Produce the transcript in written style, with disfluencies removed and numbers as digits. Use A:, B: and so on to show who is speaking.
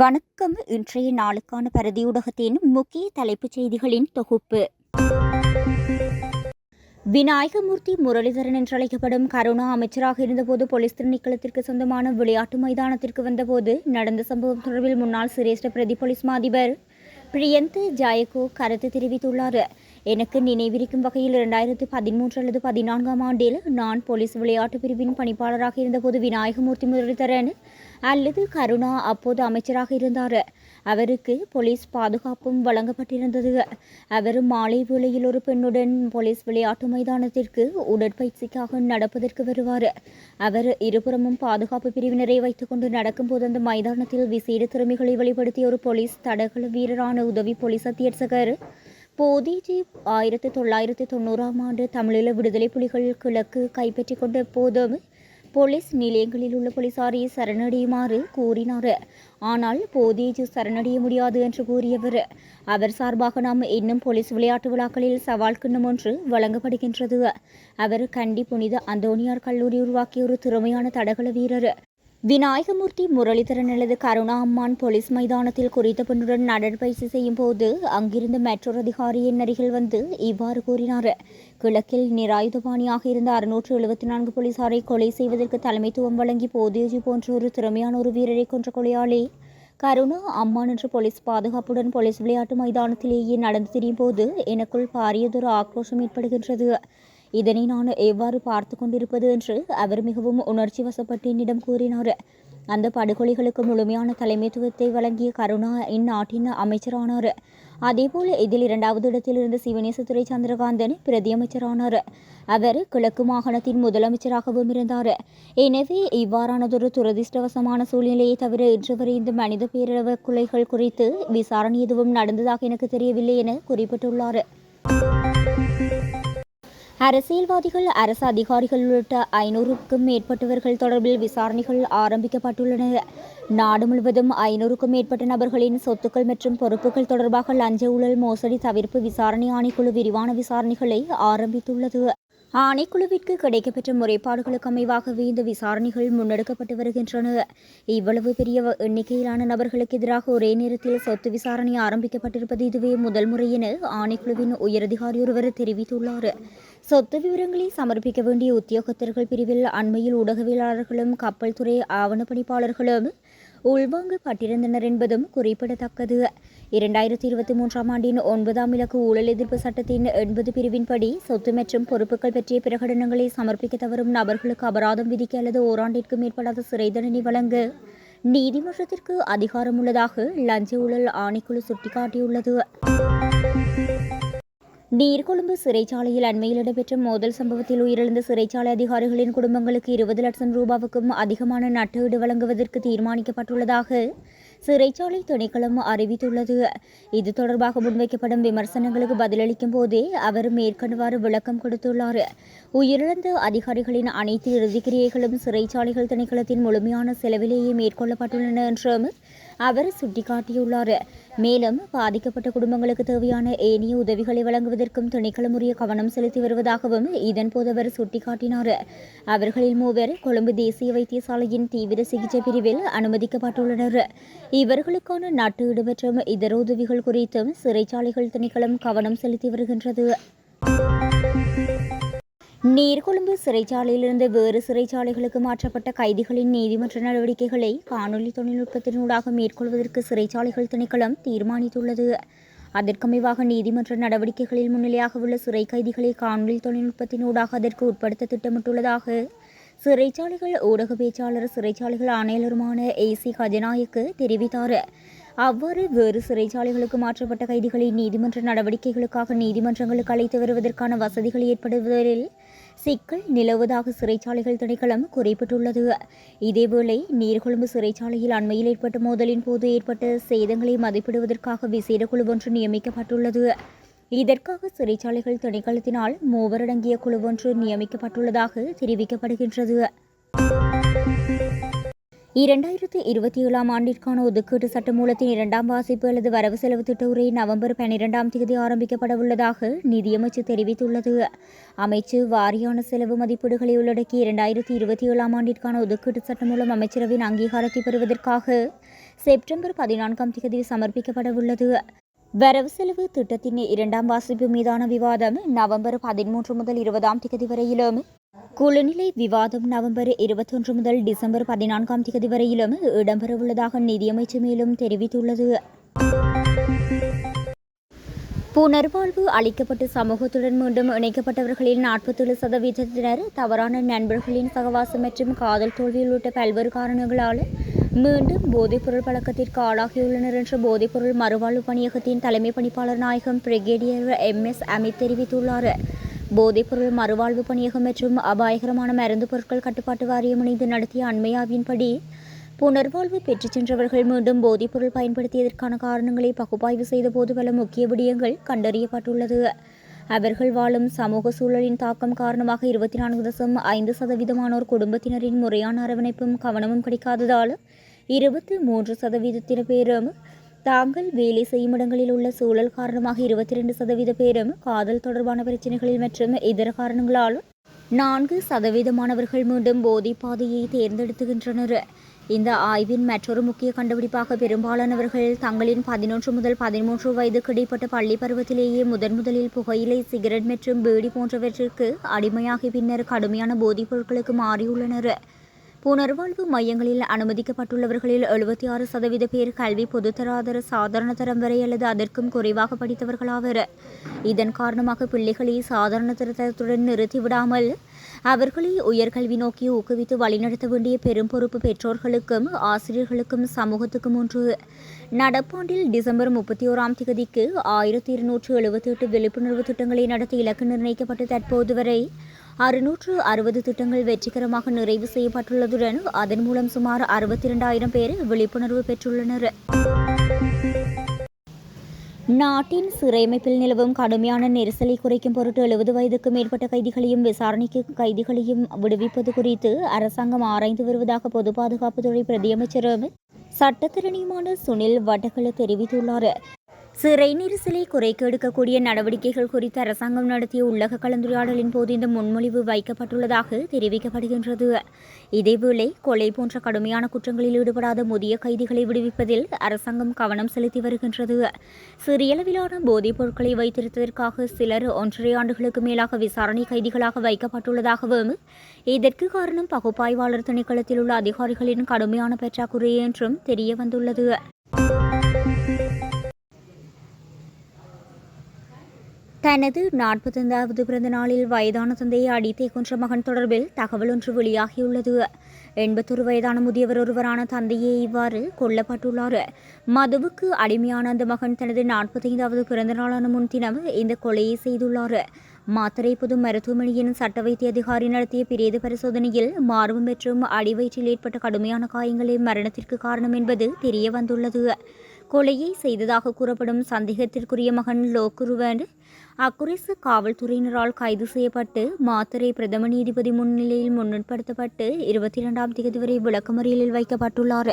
A: வணக்கம். இன்றைய நாளுக்கான பிரதியூடகத்தின் முக்கிய தலைப்புச் செய்திகளின் தொகுப்பு. விநாயகமூர்த்தி முரளிதரன் என்றழைக்கப்படும் கருணா அமைச்சராக இருந்தபோது போலீஸ் திணைக்களத்திற்கு சொந்தமான விளையாட்டு மைதானத்திற்கு வந்தபோது நடந்த சம்பவம் தொடர்பில் முன்னாள் சிரேஷ்ட பிரதி போலீஸ் மா அதிபர் பிரியந்த் ஜயகோ கருத்து தெரிவித்துள்ளார். எனக்கு நினைவிருக்கும் வகையில் 2013 அல்லது 14ஆம் ஆண்டில் நான் போலீஸ் விளையாட்டு பிரிவின் பணிப்பாளராக இருந்தபோது விநாயகமூர்த்தி முரளிதரன் அல்லது கருணா அப்போது அமைச்சராக இருந்தார். அவருக்கு போலீஸ் பாதுகாப்பும் வழங்கப்பட்டிருந்தது. அவர் மாலை வேளையில் ஒரு பெண்ணுடன் போலீஸ் விளையாட்டு மைதானத்திற்கு உடற்பயிற்சிக்காக நடப்பதற்கு வருவார். அவர் இருபுறமும் பாதுகாப்பு பிரிவினரை வைத்துக் கொண்டு நடக்கும்போது அந்த மைதானத்தில் விசேட திறமைகளை வெளிப்படுத்திய ஒரு போலீஸ் தடகள வீரரான உதவி போலீஸ் அத்தியட்சகர் போதிஜி 1990ஆம் ஆண்டு தமிழீழ விடுதலை புலிகள் கிழக்கு கைப்பற்றிக் கொண்ட போதும் போலீஸ் நிலையங்களில் உள்ள போலீசாரை சரணடையுமாறு கூறினார். ஆனால் போதிஜி சரணடைய முடியாது என்று கூறியவர், அவர் சார்பாக நாம் இன்னும் போலீஸ் விளையாட்டு விழாக்களில் சவால் கிண்ணம் ஒன்று வழங்கப்படுகின்றது. அவர் கண்டி புனித அந்தோனியார் கல்லூரி உருவாக்கிய ஒரு திறமையான தடகள வீரர். விநாயகமூர்த்தி முரளிதரன் அல்லது கருணா அம்மான் போலீஸ் மைதானத்தில் குறித்த பெண்ணுடன் நடைபயிற்சி செய்யும் போது அங்கிருந்த மற்றொரு அதிகாரியின் அருகில் வந்து இவ்வாறு கூறினார். கிழக்கில் நிராயுதபாணியாக இருந்த 674 போலீசாரை கொலை செய்வதற்கு தலைமைத்துவம் வழங்கி போதிஜி போன்ற ஒரு திறமையான ஒரு வீரரை கொன்ற கொலையாளி கருணா அம்மான் என்ற போலீஸ் பாதுகாப்புடன் போலீஸ் விளையாட்டு மைதானத்திலேயே நடந்து திரியும் போது எனக்குள் பாரியதொரு ஆக்ரோஷம் ஏற்படுகின்றது. இதனை நான் எவ்வாறு பார்த்து கொண்டிருப்பது என்று அவர் மிகவும் உணர்ச்சி வசப்பட்டு என்னிடம் கூறினார். அந்த படுகொலைகளுக்கு முழுமையான தலைமைத்துவத்தை வழங்கிய கருணா இந்நாட்டின் அமைச்சரானார். அதேபோல் இதில் 2வது இடத்தில் இருந்த சிவனேசத்துறை சந்திரகாந்தன் பிரதி அமைச்சரானார். அவர் கிழக்கு மாகாணத்தின் முதலமைச்சராகவும் இருந்தார். எனவே இவ்வாறானதொரு துரதிருஷ்டவசமான சூழ்நிலையை தவிர இன்று வரை இந்த மனித பேரளவு கொலைகள் குறித்து விசாரணை எதுவும் நடந்ததாக எனக்கு தெரியவில்லை என குறிப்பிட்டுள்ளார். அரசியல்வாதிகள், அரசு அதிகாரிகள் உள்ளிட்ட 500க்கும் மேற்பட்டவர்கள் தொடர்பில் விசாரணைகள் ஆரம்பிக்கப்பட்டுள்ளன. நாடு முழுவதும் 500க்கும் மேற்பட்ட நபர்களின் சொத்துக்கள் மற்றும் பொறுப்புகள் தொடர்பாக லஞ்ச ஊழல் மோசடி தவிர்ப்பு விசாரணை ஆணைக்குழு விரிவான விசாரணைகளை ஆரம்பித்துள்ளது. ஆணைக்குழுவிற்கு கிடைக்கப்பெற்ற முறைப்பாடுகளுக்கு அமைவாகவே இந்த விசாரணைகள் முன்னெடுக்கப்பட்டு வருகின்றன. இவ்வளவு பெரிய எண்ணிக்கையிலான நபர்களுக்கு எதிராக ஒரே நேரத்தில் சொத்து விசாரணை ஆரம்பிக்கப்பட்டிருப்பது இதுவே முதல் முறை என ஆணைக்குழுவின் உயரதிகாரி ஒருவர் தெரிவித்துள்ளார். சொத்து விவரங்களை சமர்ப்பிக்க வேண்டிய உத்தியோகத்தர்கள் பிரிவில் அண்மையில் ஊடகவியலாளர்களும் கப்பல் துறை ஆவணப்பணிப்பாளர்களும் உள்வாங்கப்பட்டிருந்தனர் என்பதும் குறிப்பிடத்தக்கது. 2023ஆம் ஆண்டின் 9ஆம் இலக்கு ஊழல் எதிர்ப்பு சட்டத்தின் 80 பிரிவின்படி சொத்து மற்றும் பொறுப்புகள் பற்றிய பிரகடனங்களை சமர்ப்பிக்க தவறும் நபர்களுக்கு அபராதம் விதிக்க அல்லது ஓராண்டிற்கு மேற்படாத சிறை தண்டனை வழங்க நீதிமன்றத்திற்கு அதிகாரம் உள்ளதாக லஞ்ச ஊழல் ஆணைக்குழு சுட்டிக்காட்டியுள்ளது. நீர்கொழும்பு சிறைச்சாலையில் அண்மையில் இடம்பெற்ற மோதல் சம்பவத்தில் உயிரிழந்த சிறைச்சாலை அதிகாரிகளின் குடும்பங்களுக்கு 20 லட்சம் ரூபாவுக்கும் அதிகமான நட்டஈடு வழங்குவதற்கு தீர்மானிக்கப்பட்டுள்ளதாக சிறைச்சாலை திணைக்களம் அறிவித்துள்ளது. இது தொடர்பாக முன்வைக்கப்படும் விமர்சனங்களுக்கு பதிலளிக்கும் போதே அவர் மேற்கண்டவாறு விளக்கம் கொடுத்துள்ளார். உயிரிழந்த அதிகாரிகளின் அனைத்து இறுதிக்கிரியைகளும் சிறைச்சாலைகள் திணைக்களத்தின் முழுமையான செலவிலேயே மேற்கொள்ளப்பட்டுள்ளன என்றும் அவர் சுட்டிக்காட்டியுள்ளார். மேலும் பாதிக்கப்பட்ட குடும்பங்களுக்கு தேவையான ஏனைய உதவிகளை வழங்குவதற்கும் திணைக்களம் உரிய கவனம் செலுத்தி வருவதாகவும் இதன்போது அவர் சுட்டிக்காட்டினார். அவர்களில் 3 கொழும்பு தேசிய வைத்தியசாலையின் தீவிர சிகிச்சை பிரிவில் அனுமதிக்கப்பட்டுள்ளனர். இவர்களுக்கான நட்டஈடு மற்றும் இதர உதவிகள் குறித்தும் சிறைச்சாலைகள் திணைக்களம் கவனம் செலுத்தி வருகின்றது. நீர்கொழும்பு சிறைச்சாலையிலிருந்து வேறு சிறைச்சாலைகளுக்கு மாற்றப்பட்ட கைதிகளின் நீதிமன்ற நடவடிக்கைகளை காணொலி தொழில்நுட்பத்தினூடாக மேற்கொள்வதற்கு சிறைச்சாலைகள் திணைக்களம் தீர்மானித்துள்ளது. அதற்கமைவாக நீதிமன்ற நடவடிக்கைகளில் முன்னிலையாக உள்ள சிறை கைதிகளை காணொலி தொழில்நுட்பத்தினூடாக அதற்கு உட்படுத்த திட்டமிட்டுள்ளதாக சிறைச்சாலைகள் ஊடக பேச்சாளர் சிறைச்சாலைகள் ஆணையாளருமான AC கஜநாயக்கு தெரிவித்தார். அவ்வாறு வேறு சிறைச்சாலைகளுக்கு மாற்றப்பட்ட கைதிகளை நீதிமன்ற நடவடிக்கைகளுக்காக நீதிமன்றங்களுக்கு அழைத்து வருவதற்கான வசதிகள் ஏற்படுவதில் சிக்கல் நிலவுவதாக சிறைச்சாலைகள் திணைக்களம் குறிப்பிட்டுள்ளது. இதேவேளை நீர்கொழும்பு சிறைச்சாலையில் அண்மையில் ஏற்பட்ட மோதலின் போது ஏற்பட்ட சேதங்களை மதிப்பிடுவதற்காக விசேட குழு ஒன்று நியமிக்கப்பட்டுள்ளது. இதற்காக சிறைச்சாலைகள் திணைக்களத்தினால் 3 அடங்கிய குழு ஒன்று நியமிக்கப்பட்டுள்ளதாக தெரிவிக்கப்படுகின்றது. 2027ஆம் ஆண்டிற்கான ஒதுக்கீட்டு சட்டமூலத்தின் 2ஆம் வாசிப்பு அல்லது வரவு செலவு திட்ட உரை நவம்பர் 12ஆம் தேதி ஆரம்பிக்கப்பட உள்ளதாக நிதியமைச்சு தெரிவித்துள்ளது. அமைச்சு வாரியான செலவு மதிப்பீடுகளை உள்ளடக்கி 2027ஆம் ஆண்டிற்கான ஒதுக்கீட்டு சட்டம் மூலம் அமைச்சரவையின் அங்கீகாரத்தை பெறுவதற்காக செப்டம்பர் 14ஆம் தேதி சமர்ப்பிக்கப்படவுள்ளது. வரவு செலவு திட்டத்தின் இரண்டாம் வாசிப்பு மீதான விவாதம் நவம்பர் 13 முதல் 20ஆம் தேதி வரையிலும், குழுநிலை விவாதம் நவம்பர் 21 முதல் டிசம்பர் 14ஆம் தேதி வரையிலும் இடம்பெறவுள்ளதாக நிதியமைச்சு மேலும் தெரிவித்துள்ளது. புனர்வாழ்வு அளிக்கப்பட்டு சமூகத்துடன் மீண்டும் இணைக்கப்பட்டவர்களில் 47% தவறான நண்பர்களின் சகவாசம் மற்றும் காதல் தோல்வி உள்ளிட்ட பல்வேறு காரணங்களால் மீண்டும் போதைப்பொருள் பழக்கத்திற்கு ஆளாகியுள்ளனர் என்று போதைப்பொருள் மறுவாழ்வு பணியகத்தின் தலைமை பணிப்பாளர் நாயகம் பிரிகேடியர் MS அமித் தெரிவித்துள்ளார். போதைப்பொருள் மறுவாழ்வு பணியகம் மற்றும் அபாயகரமான மருந்து பொருட்கள் கட்டுப்பாட்டு வாரியம் இணைந்து நடத்திய அண்மை ஆய்வின்படி புனர்வாழ்வு பெற்றுச் சென்றவர்கள் மீண்டும் போதைப்பொருள் பயன்படுத்தியதற்கான காரணங்களை பகுப்பாய்வு செய்தபோது பல முக்கிய விடயங்கள் கண்டறியப்பட்டுள்ளது. அவர்கள் வாழும் சமூக சூழலின் தாக்கம் காரணமாக 24.5% குடும்பத்தினரின் முறையான அரவணைப்பும் கவனமும் கிடைக்காததால் 23% பேரும் தாங்கள் வேலை செய்யும் இடங்களில் உள்ள சூழல் காரணமாக 22% பேரும் காதல் தொடர்பான பிரச்சினைகளில் மற்றும் இதர காரணங்களால் 4% மீண்டும் போதை பாதையை தேர்ந்தெடுத்துகின்றனர். இந்த ஆய்வின் மற்றொரு முக்கிய கண்டுபிடிப்பாக பெரும்பாலானவர்கள் தங்களின் 11 முதல் 13 வயதுக்கு இடைப்பட்ட பள்ளி பருவத்திலேயே முதலில் புகையிலை, சிகரெட் மற்றும் பீடி போன்றவற்றிற்கு அடிமையாகி பின்னர் கடுமையான போதைப் பொருட்களுக்கு மாறியுள்ளனர். புனர்வாழ்வு மையங்களில் அனுமதிக்கப்பட்டுள்ளவர்களில் 76% பேர் கல்வி பொதுத்தராதர சாதாரண தரம் வரை அல்லது அதற்கும் குறைவாக படித்தவர்களாவர். இதன் காரணமாக பிள்ளைகளை சாதாரண தரத்துடன் நிறுத்திவிடாமல் அவர்களை உயர்கல்வி நோக்கி ஊக்குவித்து வழிநடத்த வேண்டிய பெரும் பொறுப்பு பெற்றோர்களுக்கும் ஆசிரியர்களுக்கும் சமூகத்துக்கும் உண்டு. நடப்பாண்டில் டிசம்பர் 31ஆம் தேதிக்கு 1278 விழிப்புணர்வு திட்டங்களை நடத்தி இலக்கு நிர்ணயிக்கப்பட்டு தற்போது வரை 660 திட்டங்கள் வெற்றிகரமாக நிறைவு செய்யப்பட்டுள்ளதுடன் அதன் மூலம் சுமார் 62,000 பேர் விழிப்புணர்வு பெற்றுள்ளனர். நாட்டின் சிறையமைப்பில் நிலவும் கடுமையான நெரிசலை குறைக்கும் பொருட்டு 70 வயதுக்கு மேற்பட்ட கைதிகளையும் விசாரணைக்கு கைதிகளையும் விடுவிப்பது குறித்து அரசாங்கம் ஆராய்ந்து வருவதாக பொது பாதுகாப்புத்துறை பிரதியமைச்சரும் சட்டத்தரணியுமான சுனில் வட்டகல தெரிவித்துள்ளார். சிறை நெரிசலை குறைக்க எடுக்கக்கூடிய நடவடிக்கைகள் குறித்து அரசாங்கம் நடத்திய உள்ளக கலந்துரையாடலின் போது இந்த முன்மொழிவு வைக்கப்பட்டுள்ளதாக தெரிவிக்கப்படுகின்றது. இதேவேளை கொலை போன்ற கடுமையான குற்றங்களில் ஈடுபடாத முதிய கைதிகளை விடுவிப்பதில் அரசாங்கம் கவனம் செலுத்தி வருகின்றது. சிறியளவிலான போதைப் பொருட்களை வைத்திருப்பதற்காக சிலர் 1.5 ஆண்டுகளுக்கு மேலாக விசாரணை கைதிகளாக வைக்கப்பட்டுள்ளதாகவும் இதற்கு காரணம் பகுப்பாய்வாளர் திணைக்களத்தில் உள்ள அதிகாரிகளின் கடுமையான பற்றாக்குறை என்றும் தெரியவந்துள்ளது. தனது 45வது பிறந்த நாளில் வயதான தந்தையை அடித்தே கொன்ற மகன் தொடர்பில் தகவல் ஒன்று வெளியாகியுள்ளது. 81 வயதான முதியவர் ஒருவரான தந்தையே இவ்வாறு கொல்லப்பட்டுள்ளார். மதுவுக்கு அடிமையான அந்த மகன் தனது 45வது பிறந்த நாளான முன்தினம் இந்த கொலையை செய்துள்ளார். மாத்தறை பொது மருத்துவமனையின் சட்ட வைத்திய அதிகாரி நடத்திய பிரேத பரிசோதனையில் மார்பு மற்றும் அடிவயிற்றில் ஏற்பட்ட கடுமையான காயங்களே மரணத்திற்கு காரணம் என்பது தெரிய வந்துள்ளது. கொலையை செய்ததாக கூறப்படும் சந்தேகத்திற்குரிய மகன் லோக்குருவன் அக்குரேசு காவல்துறையினரால் கைது செய்யப்பட்டு மாத்தறை பிரதம நீதிபதி முன்னிலையில் முன்னிலைப்படுத்தப்பட்டு 22ஆம் தேதி வரை விளக்கமறியலில் வைக்கப்பட்டுள்ளார்.